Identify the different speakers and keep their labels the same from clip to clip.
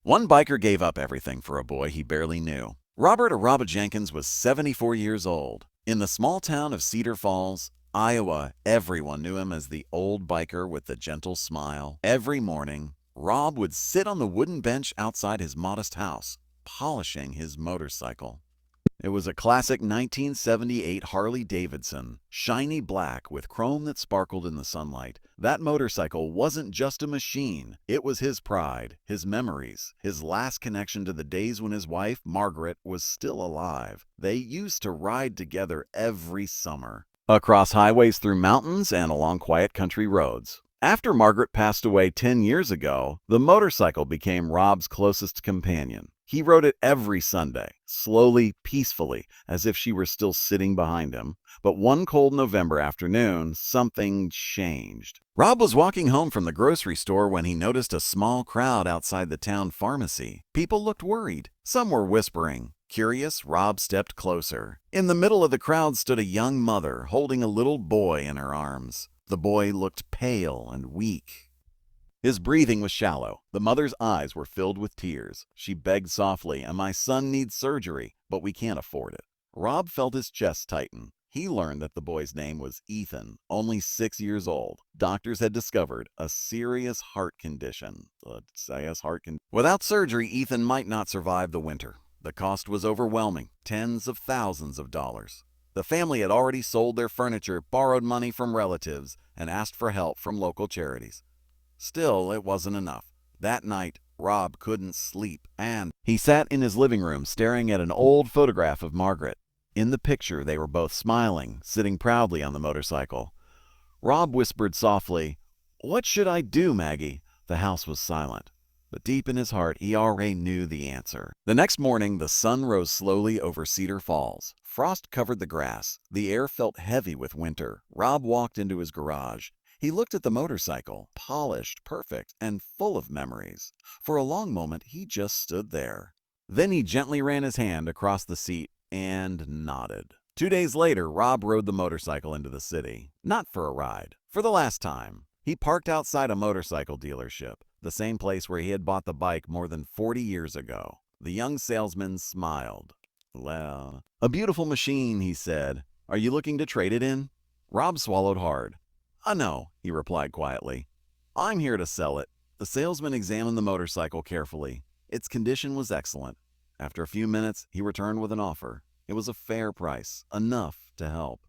Speaker 1: One biker gave up everything for a boy he barely knew. Robert Araba Jenkins was 74 years old. In the small town of Cedar Falls, Iowa, everyone knew him as the old biker with the gentle smile. Every morning, Rob would sit on the wooden bench outside his modest house, polishing his motorcycle. It was a classic 1978 Harley-Davidson, shiny black with chrome that sparkled in the sunlight. That motorcycle wasn't just a machine. It was his pride, his memories, his last connection to the days when his wife, Margaret, was still alive. They used to ride together every summer, across highways, through mountains, and along quiet country roads. After Margaret passed away 10 years ago, the motorcycle became Rob's closest companion. He rode it every Sunday, slowly, peacefully, as if she were still sitting behind him. But one cold November afternoon, something changed. Rob was walking home from the grocery store when he noticed a small crowd outside the town pharmacy. People looked worried. Some were whispering. Curious, Rob stepped closer. In the middle of the crowd stood a young mother holding a little boy in her arms. The boy looked pale and weak. His breathing was shallow. The mother's eyes were filled with tears. She begged softly, "And my son needs surgery, but we can't afford it." Rob felt his chest tighten. He learned that the boy's name was Ethan, only 6 years old. Doctors had discovered a serious heart condition. Without surgery, Ethan might not survive the winter. The cost was overwhelming, tens of thousands of dollars. The family had already sold their furniture, borrowed money from relatives, and asked for help from local charities. Still, it wasn't enough. That night, Rob couldn't sleep, and he sat in his living room staring at an old photograph of Margaret. In the picture, they were both smiling, sitting proudly on the motorcycle. Rob whispered softly, "What should I do, Maggie?" The house was silent, but deep in his heart, he already knew the answer. The next morning, the sun rose slowly over Cedar Falls. Frost covered the grass. The air felt heavy with winter. Rob walked into his garage. He looked at the motorcycle, polished, perfect, and full of memories. For a long moment, he just stood there. Then he gently ran his hand across the seat and nodded. 2 days later, Rob rode the motorcycle into the city. Not for a ride, for the last time. He parked outside a motorcycle dealership, the same place where he had bought the bike more than 40 years ago. The young salesman smiled. "Well, a beautiful machine," he said. "Are you looking to trade it in?" Rob swallowed hard. "No," he replied quietly. "I'm here to sell it." The salesman examined the motorcycle carefully. Its condition was excellent. After a few minutes, he returned with an offer. It was a fair price, enough to help.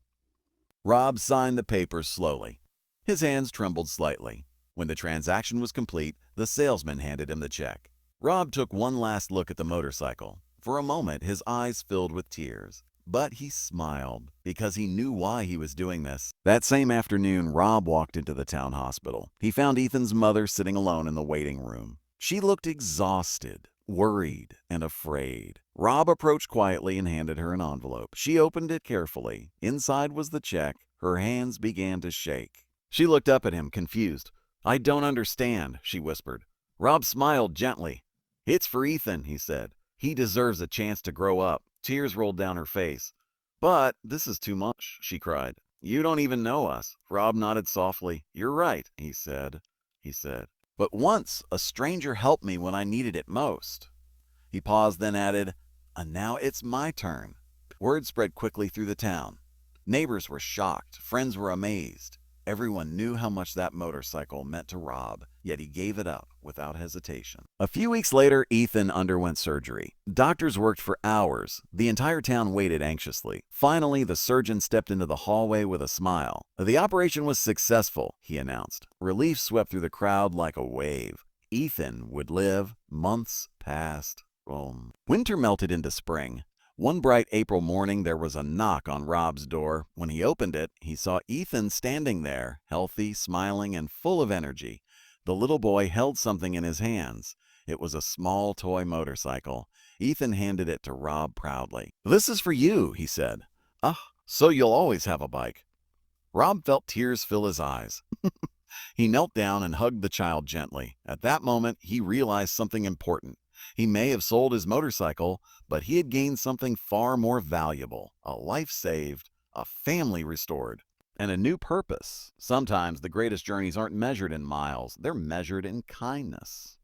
Speaker 1: Rob signed the papers slowly. His hands trembled slightly. When the transaction was complete, the salesman handed him the check. Rob took one last look at the motorcycle. For a moment, his eyes filled with tears. But he smiled, because he knew why he was doing this. That same afternoon, Rob walked into the town hospital. He found Ethan's mother sitting alone in the waiting room. She looked exhausted, worried, and afraid. Rob approached quietly and handed her an envelope. She opened it carefully. Inside was the check. Her hands began to shake. She looked up at him, confused. "I don't understand," she whispered. Rob smiled gently. "It's for Ethan," he said. "He deserves a chance to grow up." Tears rolled down her face. "But this is too much," she cried. "You don't even know us." Rob nodded softly. "You're right," he said. "But once a stranger helped me when I needed it most." He paused, then added, "And now it's my turn." Word spread quickly through the town. Neighbors were shocked. Friends were amazed. Everyone knew how much that motorcycle meant to Rob, yet he gave it up without hesitation. A few weeks later, Ethan underwent surgery. Doctors worked for hours. The entire town waited anxiously. Finally, the surgeon stepped into the hallway with a smile. "The operation was successful," he announced. Relief swept through the crowd like a wave. Ethan would live. Months passed. Winter melted into spring. One bright April morning, there was a knock on Rob's door. When he opened it, he saw Ethan standing there, healthy, smiling, and full of energy. The little boy held something in his hands. It was a small toy motorcycle. Ethan handed it to Rob proudly. "This is for you," he said. "Ah, so you'll always have a bike." Rob felt tears fill his eyes. He knelt down and hugged the child gently. At that moment, he realized something important. He may have sold his motorcycle, but he had gained something far more valuable: a life saved, a family restored, and a new purpose. Sometimes the greatest journeys aren't measured in miles, they're measured in kindness.